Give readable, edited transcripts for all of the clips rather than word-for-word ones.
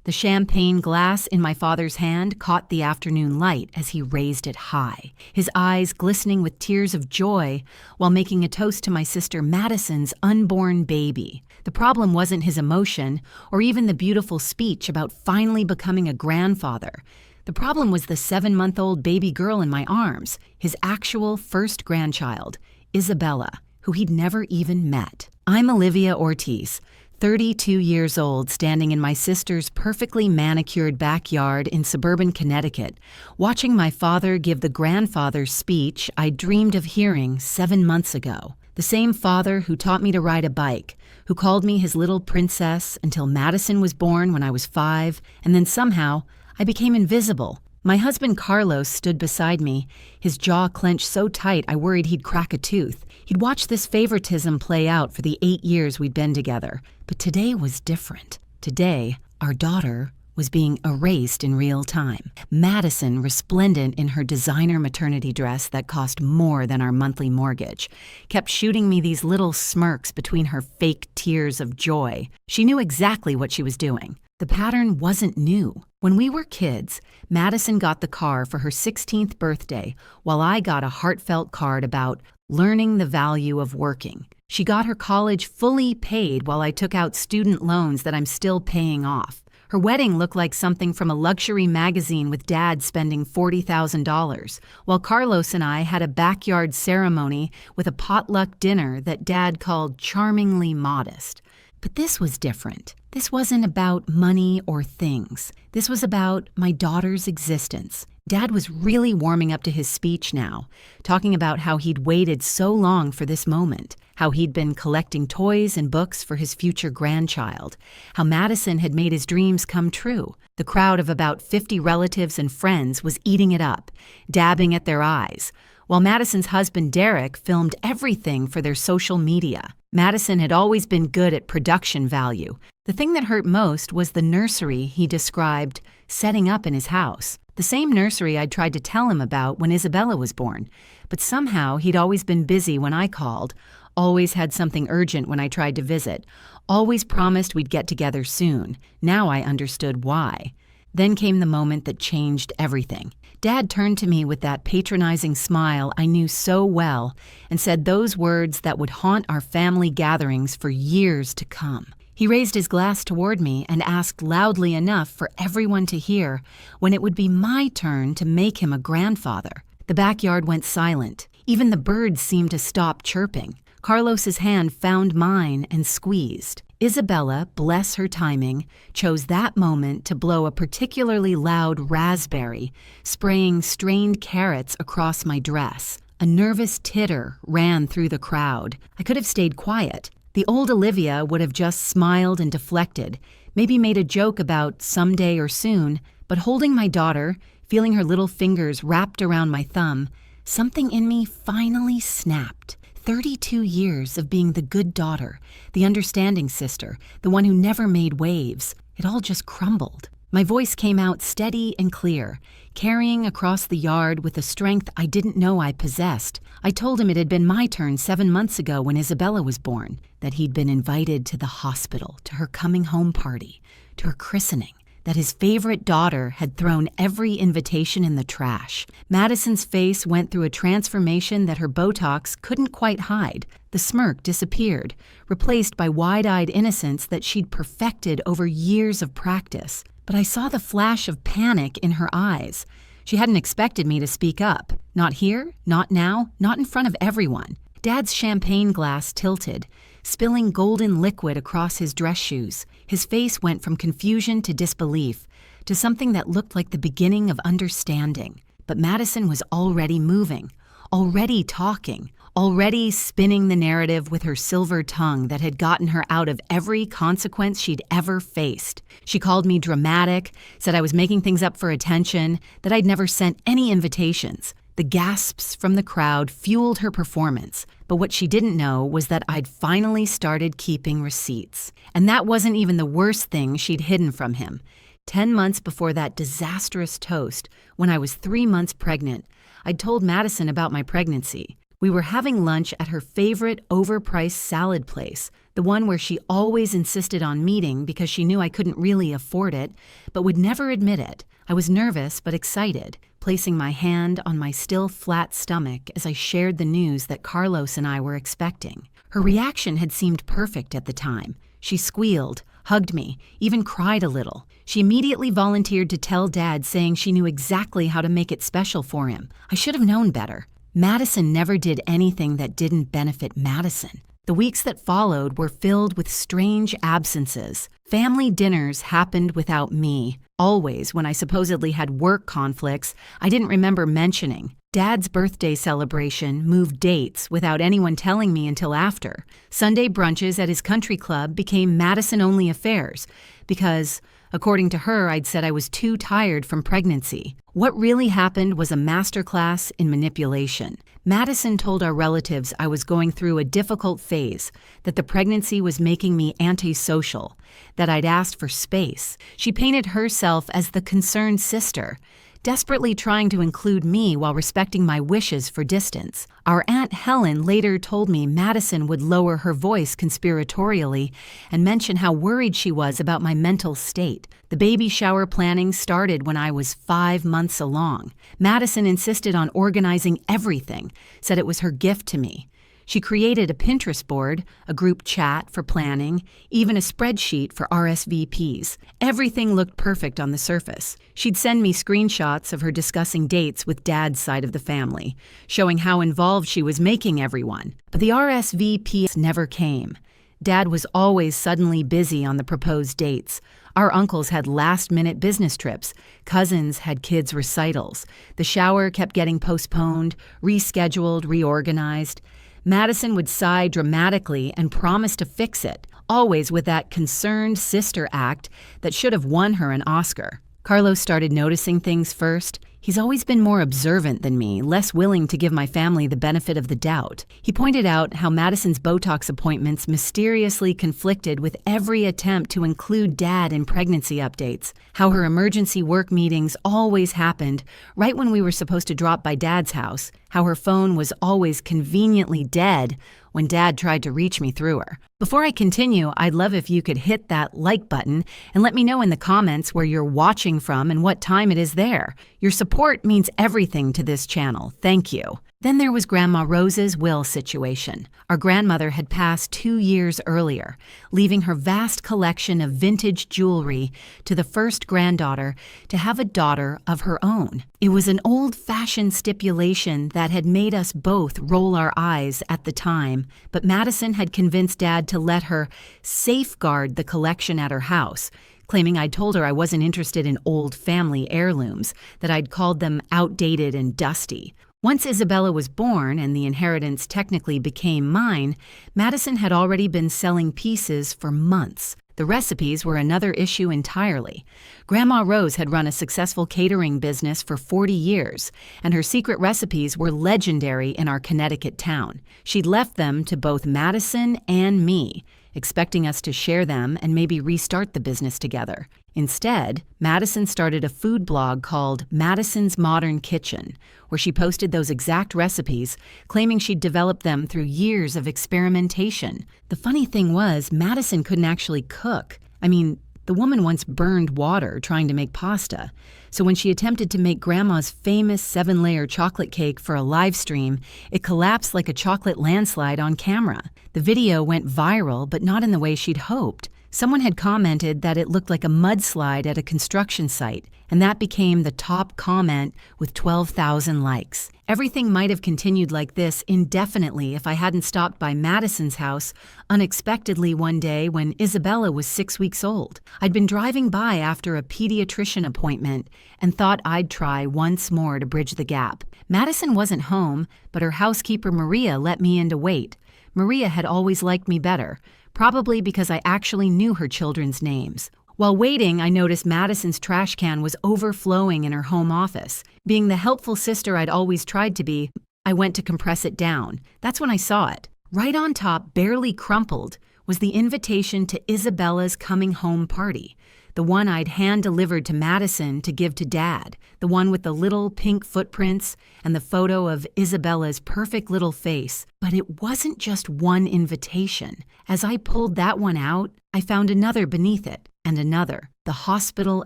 The champagne glass in my father's hand caught the afternoon light as he raised it high, his eyes glistening with tears of joy while making a toast to my sister Madison's unborn baby. The problem wasn't his emotion or even the beautiful speech about finally becoming a grandfather. The problem was the 7-month-old baby girl in my arms, his actual first grandchild, Isabella, who he'd never even met. I'm Olivia Ortiz, 32 years old, standing in my sister's perfectly manicured backyard in suburban Connecticut, watching my father give the grandfather speech I dreamed of hearing 7 months ago. The same father who taught me to ride a bike, who called me his little princess until Madison was born when I was 5, and then somehow I became invisible. My husband Carlos stood beside me, his jaw clenched so tight I worried he'd crack a tooth. He'd watched this favoritism play out for the 8 years we'd been together. But today was different. Today, our daughter was being erased in real time. Madison, resplendent in her designer maternity dress that cost more than our monthly mortgage, kept shooting me these little smirks between her fake tears of joy. She knew exactly what she was doing. The pattern wasn't new. When we were kids, Madison got the car for her 16th birthday, while I got a heartfelt card about learning the value of working. She got her college fully paid while I took out student loans that I'm still paying off. Her wedding looked like something from a luxury magazine with Dad spending $40,000, while Carlos and I had a backyard ceremony with a potluck dinner that Dad called charmingly modest. But this was different. This wasn't about money or things. This was about my daughter's existence. Dad was really warming up to his speech now, talking about how he'd waited so long for this moment, how he'd been collecting toys and books for his future grandchild, how Madison had made his dreams come true. The crowd of about 50 relatives and friends was eating it up, dabbing at their eyes, while Madison's husband Derek filmed everything for their social media. Madison had always been good at production value. The thing that hurt most was the nursery he described setting up in his house. The same nursery I'd tried to tell him about when Isabella was born. But somehow he'd always been busy when I called, always had something urgent when I tried to visit, always promised we'd get together soon. Now I understood why. Then came the moment that changed everything. Dad turned to me with that patronizing smile I knew so well and said those words that would haunt our family gatherings for years to come. He raised his glass toward me and asked loudly enough for everyone to hear when it would be my turn to make him a grandfather. The backyard went silent. Even the birds seemed to stop chirping. Carlos's hand found mine and squeezed. Isabella, bless her timing, chose that moment to blow a particularly loud raspberry, spraying strained carrots across my dress. A nervous titter ran through the crowd. I could have stayed quiet. The old Olivia would have just smiled and deflected, maybe made a joke about someday or soon, but holding my daughter, feeling her little fingers wrapped around my thumb, something in me finally snapped. 32 years of being the good daughter, the understanding sister, the one who never made waves. It all just crumbled. My voice came out steady and clear, carrying across the yard with a strength I didn't know I possessed. I told him it had been my turn 7 months ago when Isabella was born, that he'd been invited to the hospital, to her coming home party, to her christening, that his favorite daughter had thrown every invitation in the trash. Madison's face went through a transformation that her Botox couldn't quite hide. The smirk disappeared, replaced by wide-eyed innocence that she'd perfected over years of practice. But I saw the flash of panic in her eyes. She hadn't expected me to speak up. Not here, not now, not in front of everyone. Dad's champagne glass tilted, spilling golden liquid across his dress shoes. His face went from confusion to disbelief, to something that looked like the beginning of understanding. But Madison was already moving, already talking, already spinning the narrative with her silver tongue that had gotten her out of every consequence she'd ever faced. She called me dramatic, said I was making things up for attention, that I'd never sent any invitations. The gasps from the crowd fueled her performance, but what she didn't know was that I'd finally started keeping receipts. And that wasn't even the worst thing she'd hidden from him. 10 months before that disastrous toast, when I was 3 months pregnant, I'd told Madison about my pregnancy. We were having lunch at her favorite overpriced salad place, the one where she always insisted on meeting because she knew I couldn't really afford it, but would never admit it. I was nervous but excited, placing my hand on my still flat stomach as I shared the news that Carlos and I were expecting. Her reaction had seemed perfect at the time. She squealed, hugged me, even cried a little. She immediately volunteered to tell Dad, saying she knew exactly how to make it special for him. I should have known better. Madison never did anything that didn't benefit Madison. The weeks that followed were filled with strange absences. Family dinners happened without me. Always, when I supposedly had work conflicts I didn't remember mentioning. Dad's birthday celebration moved dates without anyone telling me until after. Sunday brunches at his country club became Madison-only affairs because, according to her, I'd said I was too tired from pregnancy. What really happened was a masterclass in manipulation. Madison told our relatives I was going through a difficult phase, that the pregnancy was making me antisocial, that I'd asked for space. She painted herself as the concerned sister, desperately trying to include me while respecting my wishes for distance. Our Aunt Helen later told me Madison would lower her voice conspiratorially and mention how worried she was about my mental state. The baby shower planning started when I was 5 months along. Madison insisted on organizing everything, said it was her gift to me. She created a Pinterest board, a group chat for planning, even a spreadsheet for RSVPs. Everything looked perfect on the surface. She'd send me screenshots of her discussing dates with Dad's side of the family, showing how involved she was making everyone. But the RSVPs never came. Dad was always suddenly busy on the proposed dates. Our uncles had last-minute business trips. Cousins had kids' recitals. The shower kept getting postponed, rescheduled, reorganized. Madison would sigh dramatically and promise to fix it, always with that concerned sister act that should have won her an Oscar. Carlos started noticing things first. He's always been more observant than me, less willing to give my family the benefit of the doubt. He pointed out how Madison's Botox appointments mysteriously conflicted with every attempt to include Dad in pregnancy updates, how her emergency work meetings always happened right when we were supposed to drop by Dad's house, how her phone was always conveniently dead when Dad tried to reach me through her. Before I continue, I'd love if you could hit that like button and let me know in the comments where you're watching from and what time it is there. Your support means everything to this channel. Thank you. Then there was Grandma Rose's will situation. Our grandmother had passed 2 years earlier, leaving her vast collection of vintage jewelry to the first granddaughter to have a daughter of her own. It was an old-fashioned stipulation that had made us both roll our eyes at the time, but Madison had convinced Dad to let her safeguard the collection at her house, claiming I'd told her I wasn't interested in old family heirlooms, that I'd called them outdated and dusty. Once Isabella was born and the inheritance technically became mine, Madison had already been selling pieces for months. The recipes were another issue entirely. Grandma Rose had run a successful catering business for 40 years, and her secret recipes were legendary in our Connecticut town. She'd left them to both Madison and me, expecting us to share them and maybe restart the business together. Instead, Madison started a food blog called Madison's Modern Kitchen, where she posted those exact recipes, claiming she'd developed them through years of experimentation. The funny thing was, Madison couldn't actually cook. The woman once burned water trying to make pasta. So when she attempted to make Grandma's famous 7-layer chocolate cake for a live stream, it collapsed like a chocolate landslide on camera. The video went viral, but not in the way she'd hoped. Someone had commented that it looked like a mudslide at a construction site, and that became the top comment with 12,000 likes. Everything might have continued like this indefinitely if I hadn't stopped by Madison's house unexpectedly one day when Isabella was 6 weeks old. I'd been driving by after a pediatrician appointment and thought I'd try once more to bridge the gap. Madison wasn't home, but her housekeeper Maria let me in to wait. Maria had always liked me better, probably because I actually knew her children's names. While waiting, I noticed Madison's trash can was overflowing in her home office. Being the helpful sister I'd always tried to be, I went to compress it down. That's when I saw it. Right on top, barely crumpled, was the invitation to Isabella's coming home party. the one I'd hand-delivered to Madison to give to Dad, the one with the little pink footprints and the photo of Isabella's perfect little face. But it wasn't just one invitation. As I pulled that one out, I found another beneath it, and another, the hospital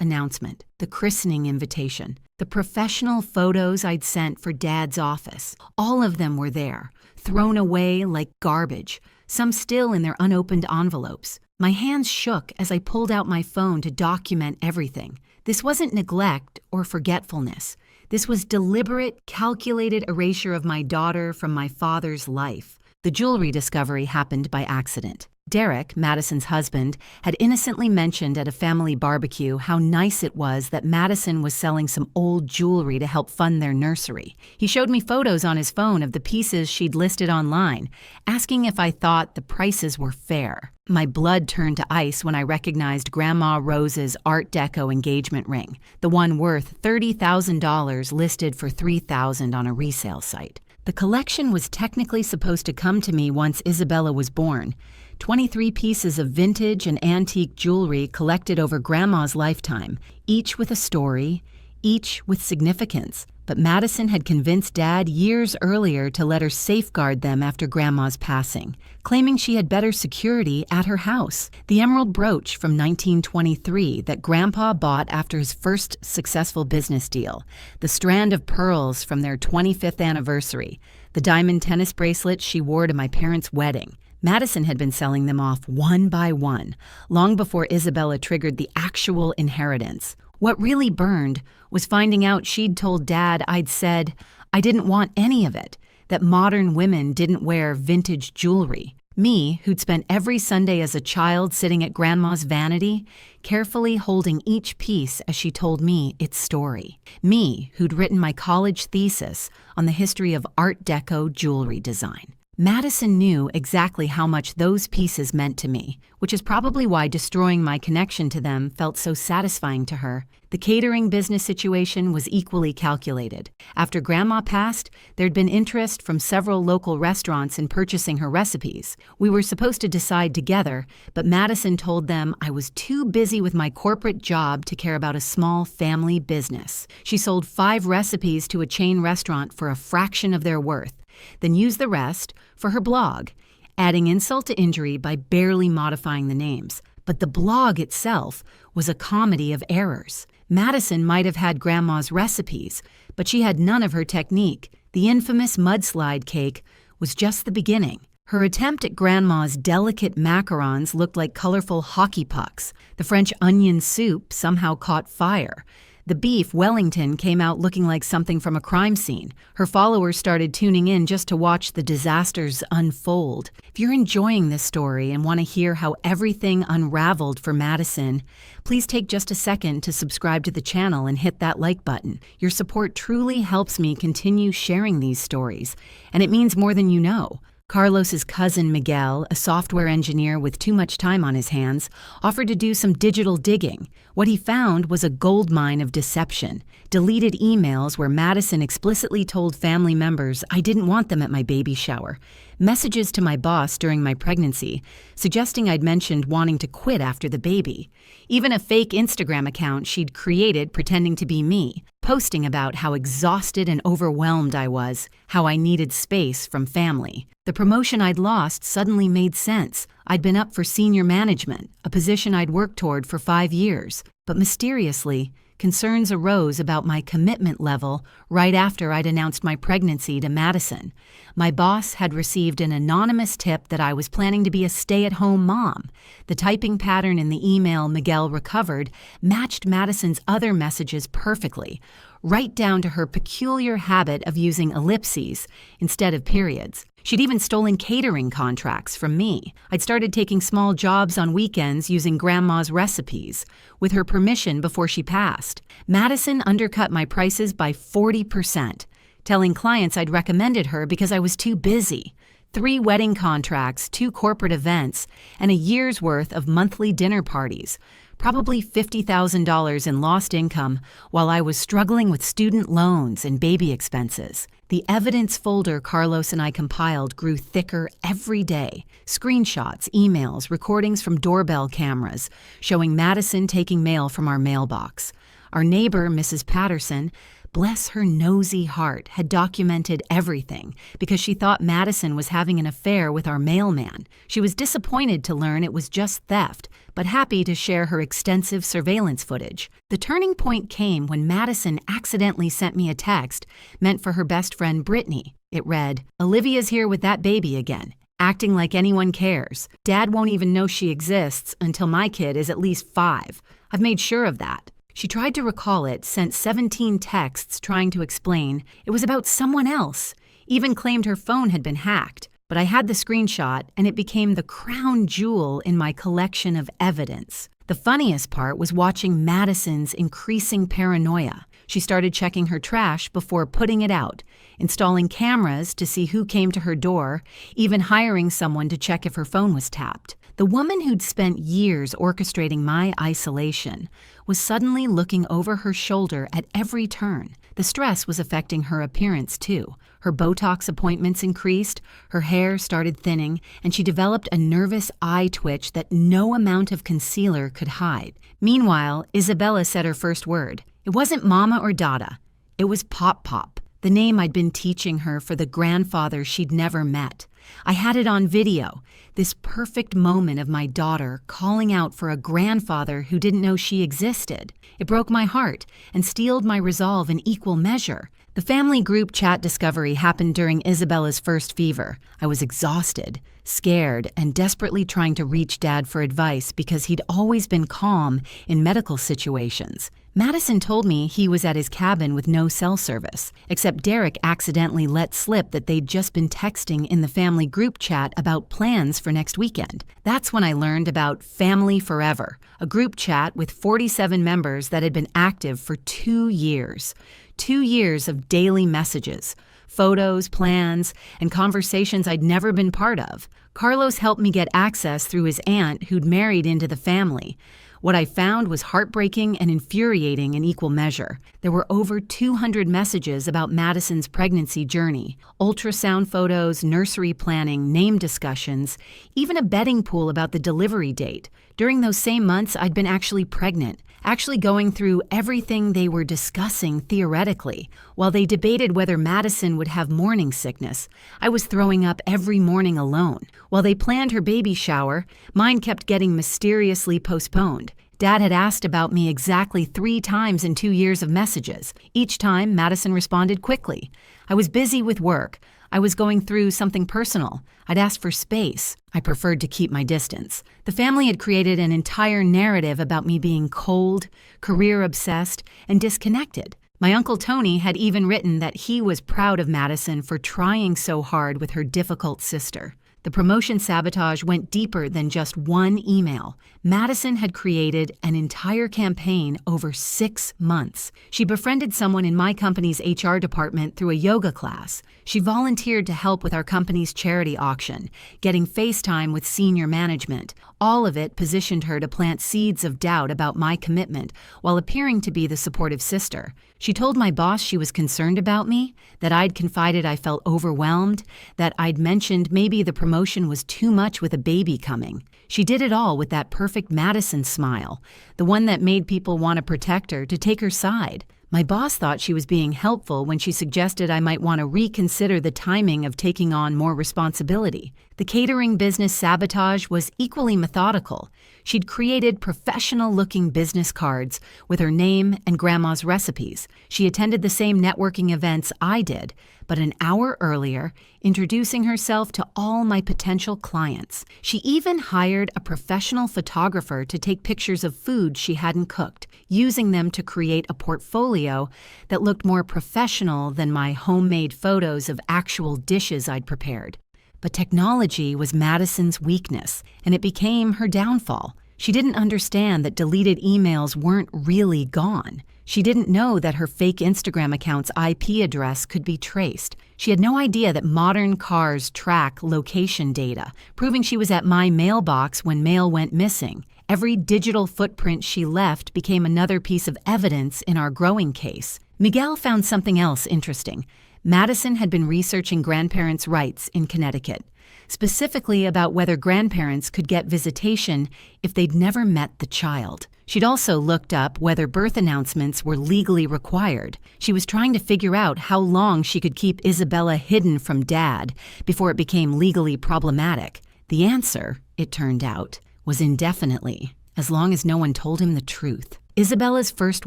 announcement, the christening invitation, the professional photos I'd sent for Dad's office. All of them were there, thrown away like garbage, some still in their unopened envelopes. My hands shook as I pulled out my phone to document everything. This wasn't neglect or forgetfulness. This was deliberate, calculated erasure of my daughter from my father's life. The jewelry discovery happened by accident. Derek, Madison's husband, had innocently mentioned at a family barbecue how nice it was that Madison was selling some old jewelry to help fund their nursery. He showed me photos on his phone of the pieces she'd listed online, asking if I thought the prices were fair. My blood turned to ice when I recognized Grandma Rose's Art Deco engagement ring, the one worth $30,000 listed for $3,000 on a resale site. The collection was technically supposed to come to me once Isabella was born. 23 pieces of vintage and antique jewelry collected over Grandma's lifetime, each with a story, each with significance. But Madison had convinced Dad years earlier to let her safeguard them after Grandma's passing, claiming she had better security at her house. The emerald brooch from 1923 that Grandpa bought after his first successful business deal, the strand of pearls from their 25th anniversary, the diamond tennis bracelet she wore to my parents' wedding. Madison had been selling them off one by one, long before Isabella triggered the actual inheritance. What really burned was finding out she'd told Dad I'd said I didn't want any of it, that modern women didn't wear vintage jewelry. Me, who'd spent every Sunday as a child sitting at Grandma's vanity, carefully holding each piece as she told me its story. Me, who'd written my college thesis on the history of Art Deco jewelry design. Madison knew exactly how much those pieces meant to me, which is probably why destroying my connection to them felt so satisfying to her. The catering business situation was equally calculated. After Grandma passed, there'd been interest from several local restaurants in purchasing her recipes. We were supposed to decide together, but Madison told them I was too busy with my corporate job to care about a small family business. She sold 5 recipes to a chain restaurant for a fraction of their worth, then used the rest for her blog, adding insult to injury by barely modifying the names. But the blog itself was a comedy of errors. Madison might have had Grandma's recipes, but she had none of her technique. The infamous mudslide cake was just the beginning. Her attempt at Grandma's delicate macarons looked like colorful hockey pucks. The French onion soup somehow caught fire. The beef Wellington came out looking like something from a crime scene. Her followers started tuning in just to watch the disasters unfold. If you're enjoying this story and want to hear how everything unraveled for Madison, please take just a second to subscribe to the channel and hit that like button. Your support truly helps me continue sharing these stories, and it means more than you know. Carlos's cousin Miguel, a software engineer with too much time on his hands, offered to do some digital digging. What he found was a goldmine of deception. Deleted emails where Madison explicitly told family members I didn't want them at my baby shower. Messages to my boss during my pregnancy, suggesting I'd mentioned wanting to quit after the baby. Even a fake Instagram account she'd created pretending to be me, posting about how exhausted and overwhelmed I was, how I needed space from family. The promotion I'd lost suddenly made sense. I'd been up for senior management, a position I'd worked toward for 5 years. But mysteriously, concerns arose about my commitment level right after I'd announced my pregnancy to Madison. My boss had received an anonymous tip that I was planning to be a stay-at-home mom. The typing pattern in the email Miguel recovered matched Madison's other messages perfectly, right down to her peculiar habit of using ellipses instead of periods. She'd even stolen catering contracts from me. I'd started taking small jobs on weekends using Grandma's recipes, with her permission before she passed. Madison undercut my prices by 40%, telling clients I'd recommended her because I was too busy. 3 wedding contracts, 2 corporate events, and a year's worth of monthly dinner parties. probably $50,000 in lost income while I was struggling with student loans and baby expenses. The evidence folder Carlos and I compiled grew thicker every day. Screenshots, emails, recordings from doorbell cameras showing Madison taking mail from our mailbox. Our neighbor, Mrs. Patterson, bless her nosy heart, had documented everything because she thought Madison was having an affair with our mailman. She was disappointed to learn it was just theft, but happy to share her extensive surveillance footage. The turning point came when Madison accidentally sent me a text meant for her best friend Brittany. It read, "Olivia's here with that baby again, acting like anyone cares. Dad won't even know she exists until my kid is at least 5. I've made sure of that." She tried to recall it, sent 17 texts trying to explain it was about someone else, even claimed her phone had been hacked. But I had the screenshot, and it became the crown jewel in my collection of evidence. The funniest part was watching Madison's increasing paranoia. She started checking her trash before putting it out, installing cameras to see who came to her door, even hiring someone to check if her phone was tapped. The woman who'd spent years orchestrating my isolation was suddenly looking over her shoulder at every turn. The stress was affecting her appearance, too. Her Botox appointments increased, her hair started thinning, and she developed a nervous eye twitch that no amount of concealer could hide. Meanwhile, Isabella said her first word. It wasn't Mama or Dada. It was Pop Pop, the name I'd been teaching her for the grandfather she'd never met. I had it on video, this perfect moment of my daughter calling out for a grandfather who didn't know she existed. It broke my heart and steeled my resolve in equal measure. The family group chat discovery happened during Isabella's first fever. I was exhausted, scared, and desperately trying to reach Dad for advice because he'd always been calm in medical situations. Madison told me he was at his cabin with no cell service, except Derek accidentally let slip that they'd just been texting in the family group chat about plans for next weekend. That's when I learned about Family Forever, a group chat with 47 members that had been active for 2 years. 2 years of daily messages, photos, plans, and conversations I'd never been part of. Carlos helped me get access through his aunt who'd married into the family. What I found was heartbreaking and infuriating in equal measure. There were over 200 messages about Madison's pregnancy journey, ultrasound photos, nursery planning, name discussions, even a betting pool about the delivery date. During those same months, I'd been actually pregnant, actually going through everything they were discussing theoretically. While they debated whether Madison would have morning sickness, I was throwing up every morning alone. While they planned her baby shower, mine kept getting mysteriously postponed. Dad had asked about me exactly 3 times in 2 years of messages. Each time, Madison responded quickly. I was busy with work. I was going through something personal. I'd asked for space. I preferred to keep my distance. The family had created an entire narrative about me being cold, career-obsessed, and disconnected. My Uncle Tony had even written that he was proud of Madison for trying so hard with her difficult sister. The promotion sabotage went deeper than just one email. Madison had created an entire campaign over 6 months. She befriended someone in my company's HR department through a yoga class. She volunteered to help with our company's charity auction, getting FaceTime with senior management. All of it positioned her to plant seeds of doubt about my commitment while appearing to be the supportive sister. She told my boss she was concerned about me, that I'd confided I felt overwhelmed, that I'd mentioned maybe the promotion was too much with a baby coming. She did it all with that perfect Madison smile, the one that made people want to protect her, to take her side. My boss thought she was being helpful when she suggested I might want to reconsider the timing of taking on more responsibility. The catering business sabotage was equally methodical. She'd created professional-looking business cards with her name and Grandma's recipes. She attended the same networking events I did, but an hour earlier, introducing herself to all my potential clients. She even hired a professional photographer to take pictures of food she hadn't cooked, using them to create a portfolio that looked more professional than my homemade photos of actual dishes I'd prepared. But technology was Madison's weakness, and it became her downfall. She didn't understand that deleted emails weren't really gone. She didn't know that her fake Instagram account's IP address could be traced. She had no idea that modern cars track location data, proving she was at my mailbox when mail went missing. Every digital footprint she left became another piece of evidence in our growing case. Miguel found something else interesting. Madison had been researching grandparents' rights in Connecticut, specifically about whether grandparents could get visitation if they'd never met the child. She'd also looked up whether birth announcements were legally required. She was trying to figure out how long she could keep Isabella hidden from Dad before it became legally problematic. The answer, it turned out, was indefinitely, as long as no one told him the truth. Isabella's first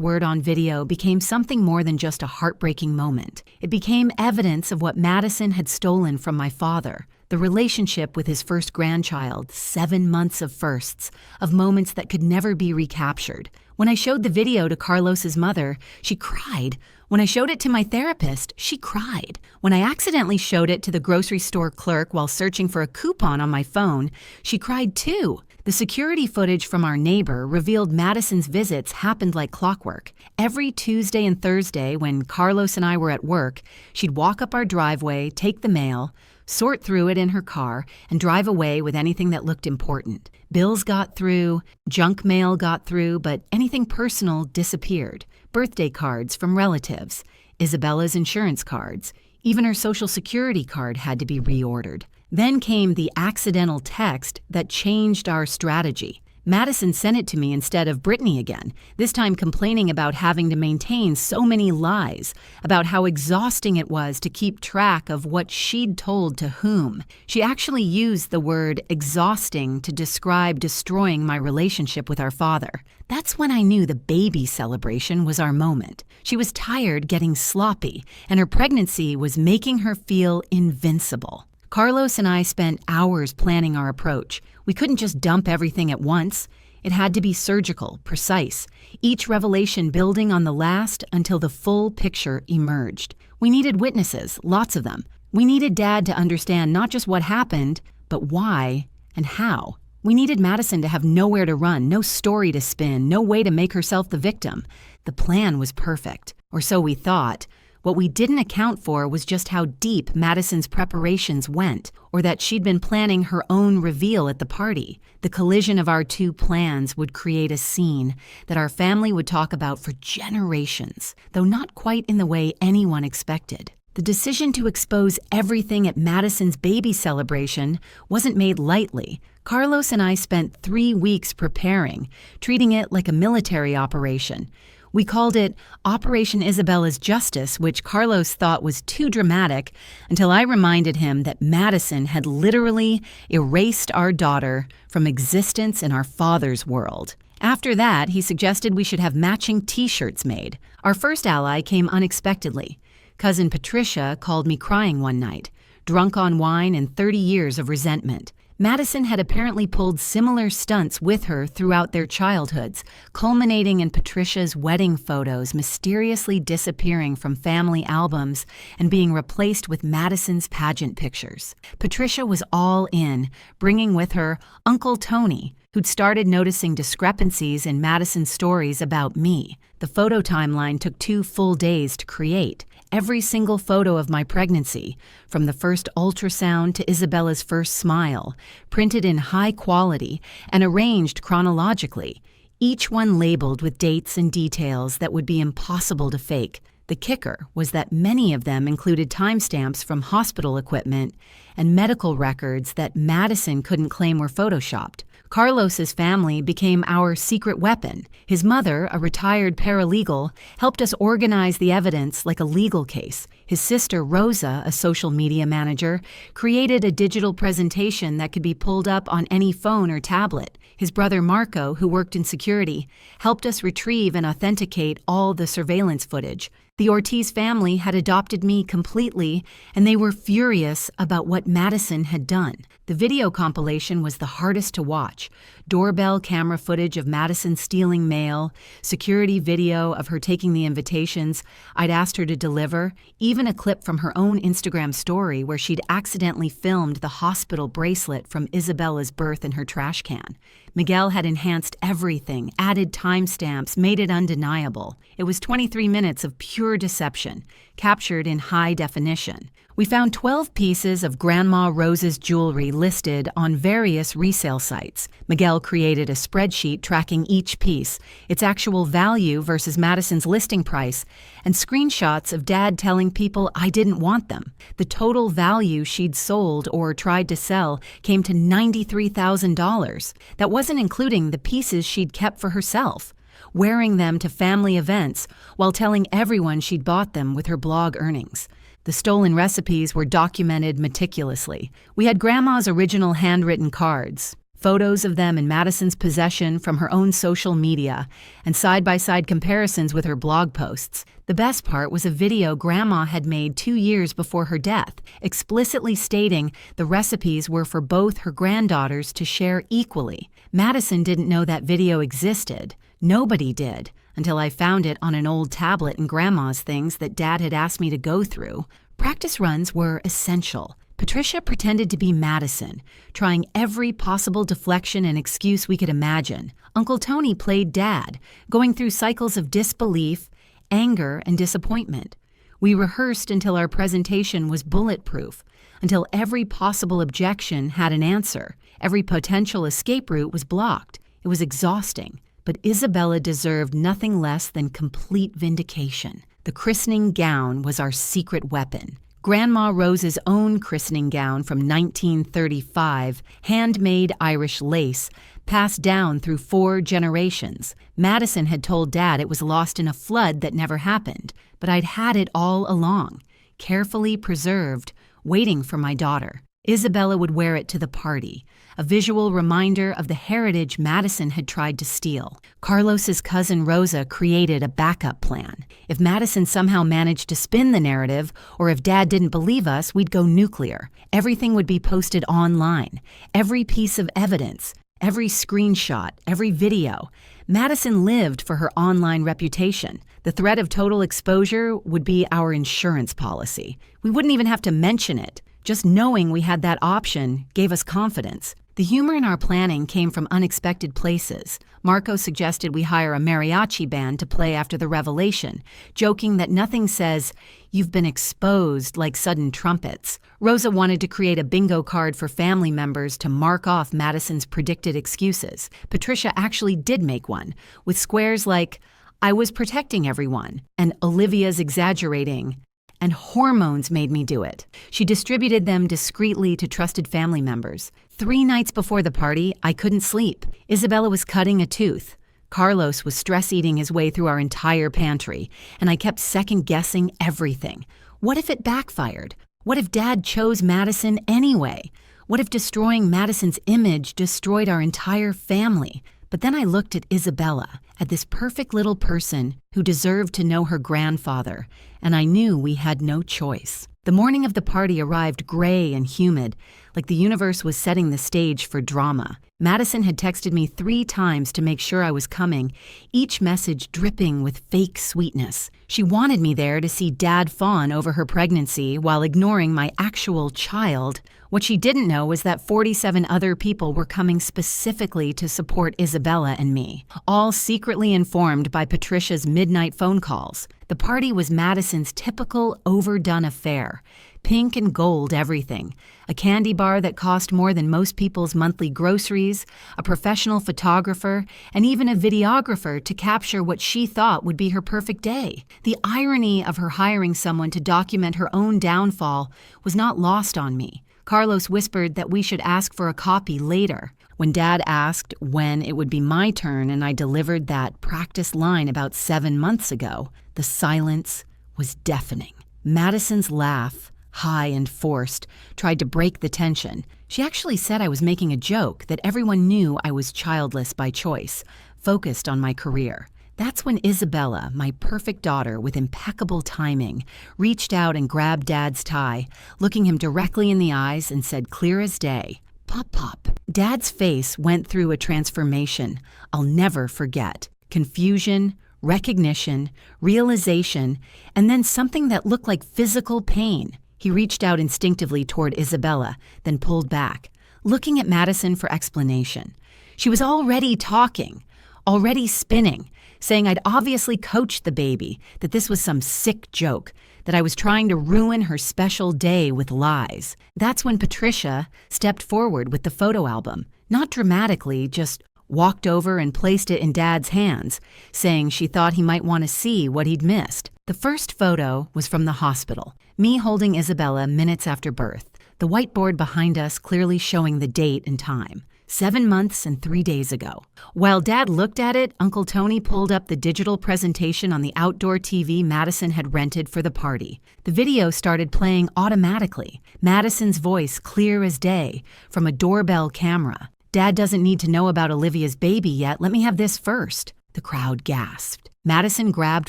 word on video became something more than just a heartbreaking moment. It became evidence of what Madison had stolen from my father, the relationship with his first grandchild, 7 months of firsts, of moments that could never be recaptured. When I showed the video to Carlos's mother, she cried. When I showed it to my therapist, she cried. When I accidentally showed it to the grocery store clerk while searching for a coupon on my phone, she cried too. The security footage from our neighbor revealed Madison's visits happened like clockwork. Every Tuesday and Thursday when Carlos and I were at work, she'd walk up our driveway, take the mail, sort through it in her car, and drive away with anything that looked important. Bills got through, junk mail got through, but anything personal disappeared. Birthday cards from relatives, Isabella's insurance cards, even her Social Security card had to be reordered. Then came the accidental text that changed our strategy. Madison sent it to me instead of Brittany again, this time complaining about having to maintain so many lies, about how exhausting it was to keep track of what she'd told to whom. She actually used the word exhausting to describe destroying my relationship with our father. That's when I knew the baby celebration was our moment. She was tired getting sloppy, and her pregnancy was making her feel invincible. Carlos and I spent hours planning our approach. We couldn't just dump everything at once. It had to be surgical, precise, each revelation building on the last until the full picture emerged. We needed witnesses, lots of them. We needed Dad to understand not just what happened, but why and how. We needed Madison to have nowhere to run, no story to spin, no way to make herself the victim. The plan was perfect, or so we thought. What we didn't account for was just how deep Madison's preparations went, or that she'd been planning her own reveal at the party. The collision of our two plans would create a scene that our family would talk about for generations, though not quite in the way anyone expected. The decision to expose everything at Madison's baby celebration wasn't made lightly. Carlos and I spent 3 weeks preparing, treating it like a military operation. We called it Operation Isabella's Justice, which Carlos thought was too dramatic, until I reminded him that Madison had literally erased our daughter from existence in our father's world. After that, he suggested we should have matching T-shirts made. Our first ally came unexpectedly. Cousin Patricia called me crying one night, drunk on wine and 30 years of resentment. Madison had apparently pulled similar stunts with her throughout their childhoods, culminating in Patricia's wedding photos mysteriously disappearing from family albums and being replaced with Madison's pageant pictures. Patricia was all in, bringing with her Uncle Tony, who'd started noticing discrepancies in Madison's stories about me. The photo timeline took 2 full days to create. Every single photo of my pregnancy, from the first ultrasound to Isabella's first smile, printed in high quality and arranged chronologically, each one labeled with dates and details that would be impossible to fake. The kicker was that many of them included timestamps from hospital equipment and medical records that Madison couldn't claim were photoshopped. Carlos's family became our secret weapon. His mother, a retired paralegal, helped us organize the evidence like a legal case. His sister, Rosa, a social media manager, created a digital presentation that could be pulled up on any phone or tablet. His brother, Marco, who worked in security, helped us retrieve and authenticate all the surveillance footage. The Ortiz family had adopted me completely, and they were furious about what Madison had done. The video compilation was the hardest to watch. Doorbell camera footage of Madison stealing mail, security video of her taking the invitations I'd asked her to deliver, even a clip from her own Instagram story where she'd accidentally filmed the hospital bracelet from Isabella's birth in her trash can. Miguel had enhanced everything, added timestamps, made it undeniable. It was 23 minutes of pure deception, captured in high definition. We found 12 pieces of Grandma Rose's jewelry listed on various resale sites. Miguel created a spreadsheet tracking each piece, its actual value versus Madison's listing price, and screenshots of Dad telling people I didn't want them. The total value she'd sold or tried to sell came to $93,000. That wasn't including the pieces she'd kept for herself, wearing them to family events while telling everyone she'd bought them with her blog earnings. The stolen recipes were documented meticulously. We had Grandma's original handwritten cards, photos of them in Madison's possession from her own social media, and side-by-side comparisons with her blog posts. The best part was a video Grandma had made 2 years before her death, explicitly stating the recipes were for both her granddaughters to share equally. Madison didn't know that video existed. Nobody did, until I found it on an old tablet in Grandma's things that Dad had asked me to go through. Practice runs were essential. Patricia pretended to be Madison, trying every possible deflection and excuse we could imagine. Uncle Tony played Dad, going through cycles of disbelief, anger, and disappointment. We rehearsed until our presentation was bulletproof, until every possible objection had an answer. Every potential escape route was blocked. It was exhausting. But Isabella deserved nothing less than complete vindication. The christening gown was our secret weapon. Grandma Rose's own christening gown from 1935, handmade Irish lace, passed down through 4 generations. Madison had told Dad it was lost in a flood that never happened, but I'd had it all along, carefully preserved, waiting for my daughter. Isabella would wear it to the party, a visual reminder of the heritage Madison had tried to steal. Carlos's cousin Rosa created a backup plan. If Madison somehow managed to spin the narrative, or if Dad didn't believe us, we'd go nuclear. Everything would be posted online. Every piece of evidence, every screenshot, every video. Madison lived for her online reputation. The threat of total exposure would be our insurance policy. We wouldn't even have to mention it. Just knowing we had that option gave us confidence. The humor in our planning came from unexpected places. Marco suggested we hire a mariachi band to play after the revelation, joking that nothing says, "You've been exposed," like sudden trumpets. Rosa wanted to create a bingo card for family members to mark off Madison's predicted excuses. Patricia actually did make one, with squares like, "I was protecting everyone," and "Olivia's exaggerating," and "hormones made me do it." She distributed them discreetly to trusted family members. 3 nights before the party, I couldn't sleep. Isabella was cutting a tooth. Carlos was stress-eating his way through our entire pantry, and I kept second-guessing everything. What if it backfired? What if Dad chose Madison anyway? What if destroying Madison's image destroyed our entire family? But then I looked at Isabella, at this perfect little person who deserved to know her grandfather, and I knew we had no choice. The morning of the party arrived gray and humid, like the universe was setting the stage for drama. Madison had texted me 3 times to make sure I was coming, each message dripping with fake sweetness. She wanted me there to see Dad fawn over her pregnancy while ignoring my actual child. What she didn't know was that 47 other people were coming specifically to support Isabella and me, all secretly informed by Patricia's midnight phone calls. The party was Madison's typical overdone affair. Pink and gold everything. A candy bar that cost more than most people's monthly groceries, a professional photographer, and even a videographer to capture what she thought would be her perfect day. The irony of her hiring someone to document her own downfall was not lost on me. Carlos whispered that we should ask for a copy later. When Dad asked when it would be my turn and I delivered that practice line about 7 months ago, the silence was deafening. Madison's laugh, high and forced, tried to break the tension. She actually said I was making a joke, that everyone knew I was childless by choice, focused on my career. That's when Isabella, my perfect daughter with impeccable timing, reached out and grabbed Dad's tie, looking him directly in the eyes and said clear as day, "Pop, pop." Dad's face went through a transformation I'll never forget. Confusion, recognition, realization, and then something that looked like physical pain. He reached out instinctively toward Isabella, then pulled back, looking at Madison for explanation. She was already talking, already spinning, saying I'd obviously coached the baby, that this was some sick joke, that I was trying to ruin her special day with lies. That's when Patricia stepped forward with the photo album, not dramatically, just walked over and placed it in Dad's hands, saying she thought he might want to see what he'd missed. The first photo was from the hospital, me holding Isabella minutes after birth, the whiteboard behind us clearly showing the date and time. 7 months and 3 days ago. While Dad looked at it, Uncle Tony pulled up the digital presentation on the outdoor TV Madison had rented for the party. The video started playing automatically, Madison's voice clear as day, from a doorbell camera. Dad doesn't need to know about Olivia's baby yet, let me have this first. The crowd gasped. Madison grabbed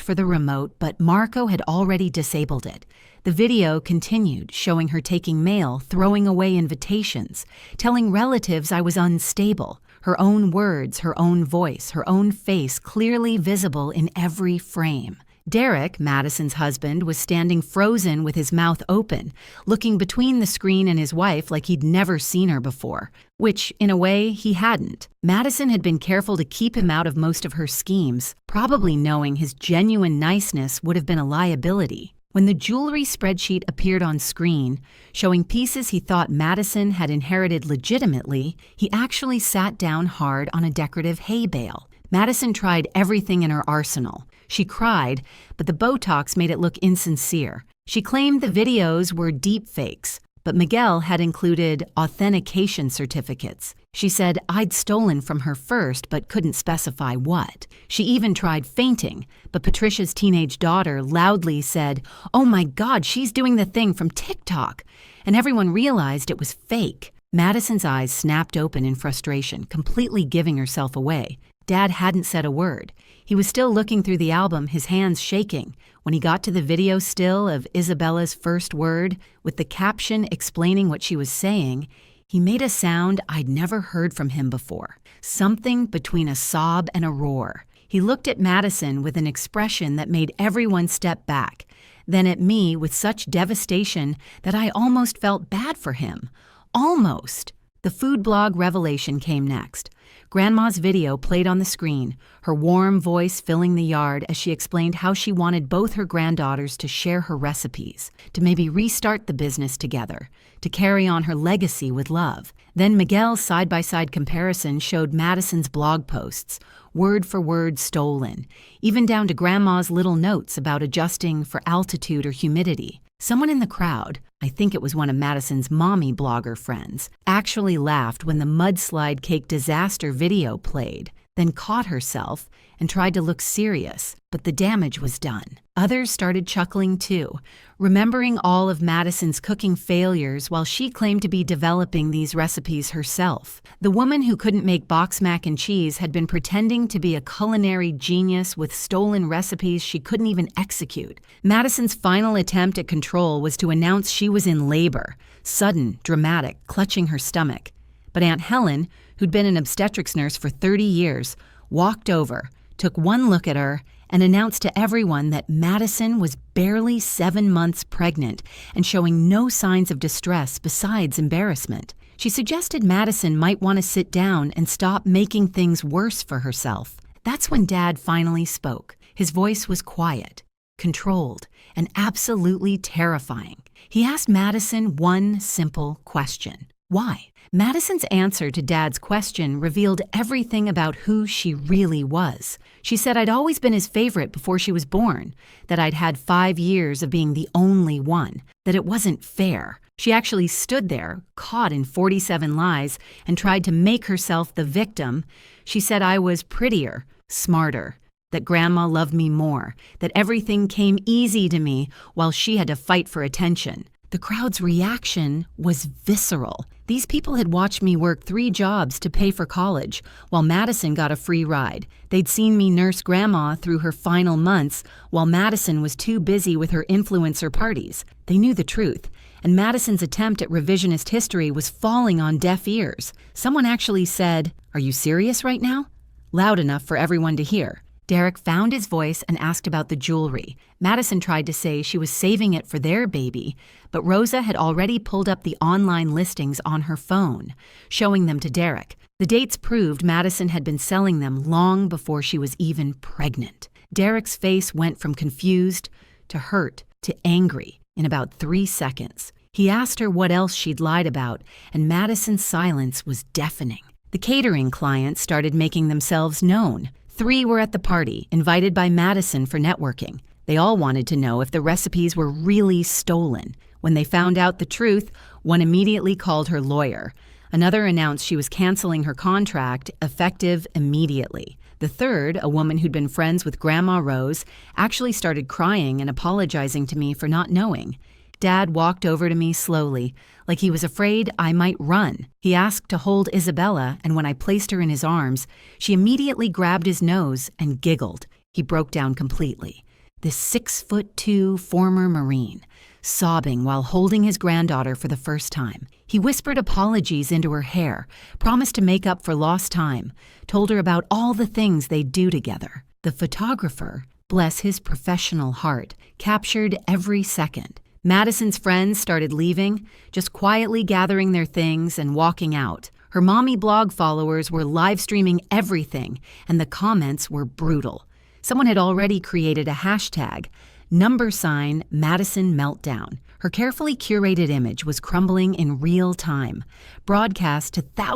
for the remote, but Marco had already disabled it. The video continued, showing her taking mail, throwing away invitations, telling relatives I was unstable. Her own words, her own voice, her own face clearly visible in every frame. Derek, Madison's husband, was standing frozen with his mouth open, looking between the screen and his wife like he'd never seen her before, which, in a way, he hadn't. Madison had been careful to keep him out of most of her schemes, probably knowing his genuine niceness would have been a liability. When the jewelry spreadsheet appeared on screen, showing pieces he thought Madison had inherited legitimately, he actually sat down hard on a decorative hay bale. Madison tried everything in her arsenal. She cried, but the Botox made it look insincere. She claimed the videos were deep fakes, but Miguel had included authentication certificates. She said I'd stolen from her first, but couldn't specify what. She even tried fainting, but Patricia's teenage daughter loudly said, "Oh my God, she's doing the thing from TikTok," and everyone realized it was fake. Madison's eyes snapped open in frustration, completely giving herself away. Dad hadn't said a word. He was still looking through the album, his hands shaking. When he got to the video still of Isabella's first word, with the caption explaining what she was saying, he made a sound I'd never heard from him before. Something between a sob and a roar. He looked at Madison with an expression that made everyone step back, then at me with such devastation that I almost felt bad for him. Almost. The food blog revelation came next. Grandma's video played on the screen, her warm voice filling the yard as she explained how she wanted both her granddaughters to share her recipes, to maybe restart the business together, to carry on her legacy with love. Then Miguel's side-by-side comparison showed Madison's blog posts, word for word stolen, even down to Grandma's little notes about adjusting for altitude or humidity. Someone in the crowd, I think it was one of Madison's mommy blogger friends, actually laughed when the mudslide cake disaster video played, then caught herself and tried to look serious, but the damage was done. Others started chuckling too, remembering all of Madison's cooking failures while she claimed to be developing these recipes herself. The woman who couldn't make box mac and cheese had been pretending to be a culinary genius with stolen recipes she couldn't even execute. Madison's final attempt at control was to announce she was in labor, sudden, dramatic, clutching her stomach. But Aunt Helen, who'd been an obstetrics nurse for 30 years, walked over, took one look at her, and announced to everyone that Madison was barely 7 months pregnant and showing no signs of distress besides embarrassment. She suggested Madison might want to sit down and stop making things worse for herself. That's when Dad finally spoke. His voice was quiet, controlled, and absolutely terrifying. He asked Madison one simple question. Why? Madison's answer to Dad's question revealed everything about who she really was. She said I'd always been his favorite before she was born, that I'd had 5 years of being the only one, that it wasn't fair. She actually stood there, caught in 47 lies, and tried to make herself the victim. She said I was prettier, smarter, that Grandma loved me more, that everything came easy to me while she had to fight for attention. The crowd's reaction was visceral. These people had watched me work 3 jobs to pay for college, while Madison got a free ride. They'd seen me nurse Grandma through her final months, while Madison was too busy with her influencer parties. They knew the truth, and Madison's attempt at revisionist history was falling on deaf ears. Someone actually said, "Are you serious right now?" loud enough for everyone to hear. Derek found his voice and asked about the jewelry. Madison tried to say she was saving it for their baby, but Rosa had already pulled up the online listings on her phone, showing them to Derek. The dates proved Madison had been selling them long before she was even pregnant. Derek's face went from confused to hurt to angry in about 3 seconds. He asked her what else she'd lied about, and Madison's silence was deafening. The catering clients started making themselves known. 3 were at the party, invited by Madison for networking. They all wanted to know if the recipes were really stolen. When they found out the truth, one immediately called her lawyer. Another announced she was canceling her contract, effective immediately. The third, a woman who'd been friends with Grandma Rose, actually started crying and apologizing to me for not knowing. Dad walked over to me slowly, like he was afraid I might run. He asked to hold Isabella, and when I placed her in his arms, she immediately grabbed his nose and giggled. He broke down completely. This 6'2" former Marine, sobbing while holding his granddaughter for the first time. He whispered apologies into her hair, promised to make up for lost time, told her about all the things they'd do together. The photographer, bless his professional heart, captured every second. Madison's friends started leaving, just quietly gathering their things and walking out. Her mommy blog followers were live streaming everything, and the comments were brutal. Someone had already created a hashtag, #Madison Meltdown. Her carefully curated image was crumbling in real time, broadcast to thousands